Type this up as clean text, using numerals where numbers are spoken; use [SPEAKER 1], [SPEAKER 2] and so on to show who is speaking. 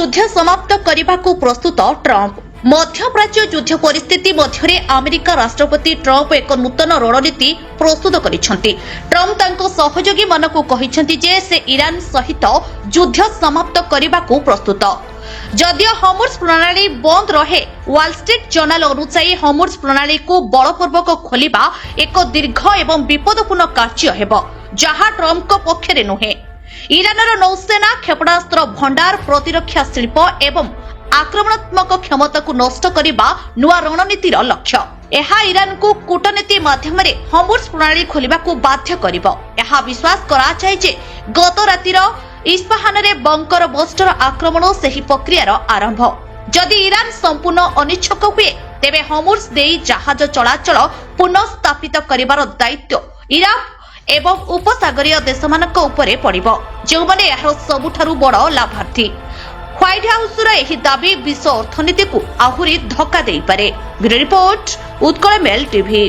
[SPEAKER 1] ଯୁଦ୍ଧ ସମାପ୍ତ କରିବାକୁ ପ୍ରସ୍ତୁତ ଟ୍ରମ୍ପ। ମଧ୍ୟପ୍ରାଚ୍ୟ ଯୁଦ୍ଧ ପରିସ୍ଥିତି ମଧ୍ୟରେ ଆମେରିକା ରାଷ୍ଟ୍ରପତି ଟ୍ରମ୍ପ ଏକ ନୂତନ ରଣନୀତି ପ୍ରସ୍ତୁତ କରିଛନ୍ତି। ଟ୍ରମ୍ପ ତାଙ୍କ ସହଯୋଗୀମାନଙ୍କୁ କହିଛନ୍ତି ଯେ ସେ ଇରାନ ସହିତ ଯୁଦ୍ଧ ସମାପ୍ତ କରିବାକୁ ପ୍ରସ୍ତୁତ। ଯଦିଓ ହର୍ମୁଜ ପ୍ରଣାଳୀ ବନ୍ଦ ରହେ, ୱାଲ୍ ଷ୍ଟ୍ରିଟ୍ ଜର୍ଣ୍ଣାଲ ଅନୁଯାୟୀ ହର୍ମୁଜ ପ୍ରଣାଳୀକୁ ବଳପୂର୍ବକ ଖୋଲିବା ଏକ ଦୀର୍ଘ ଏବଂ ବିପଦପୂର୍ଣ୍ଣ କାର୍ଯ୍ୟ ହେବ, ଯାହା ଟ୍ରମ୍ପଙ୍କ ପକ୍ଷରେ ନୁହେଁ। ଇରାନର ନୌସେନା କ୍ଷେପଣାସ୍ତ୍ର ଭଣ୍ଡାର, ପ୍ରତିରକ୍ଷା ଶିଳ୍ପ ଏବଂ ଆକ୍ରମଣାତ୍ମକ କ୍ଷମତାକୁ ନଷ୍ଟ କରିବା ନୂଆ ରଣନୀତିର ଲକ୍ଷ୍ୟ। ଏହା ଇରାନକୁ କୂଟନୀତି ମାଧ୍ୟମରେ ହର୍ମୁଜ ପ୍ରଣାଳୀ ଖୋଲିବାକୁ ବାଧ୍ୟ କରିବ। ଏହା ବିଶ୍ୱାସ କରାଯାଏ ଯେ ଗତ ରାତିର ଇସ୍ପାହାନରେ ବଙ୍କର ବଷ୍ଟର ଆକ୍ରମଣ ସେହି ପ୍ରକ୍ରିୟାର ଆରମ୍ଭ। ଯଦି ଇରାନ ସମ୍ପୂର୍ଣ୍ଣ ଅନିଚ୍ଛୁକ ହୁଏ, ତେବେ ହର୍ମୁଜ ଦେଇ ଜାହାଜ ଚଳାଚଳ ପୁନଃସ୍ଥାପିତ କରିବାର ଦାୟିତ୍ୱ ଇରାକ ଏବଂ ଉପସାଗରୀୟ ଦେଶମାନଙ୍କ ଉପରେ ପଡ଼ିବ, ଯେଉଁମାନେ ଏହାର ସବୁଠାରୁ ବଡ଼ ଲାଭାର୍ଥୀ। ହ୍ୱାଇଟ୍ ହାଉସର ଏହି ଦାବି ବିଶ୍ୱ ଅର୍ଥନୀତିକୁ ଆହୁରି ଧକ୍କା ଦେଇପାରେ। Bureau report, Utkal mail TV.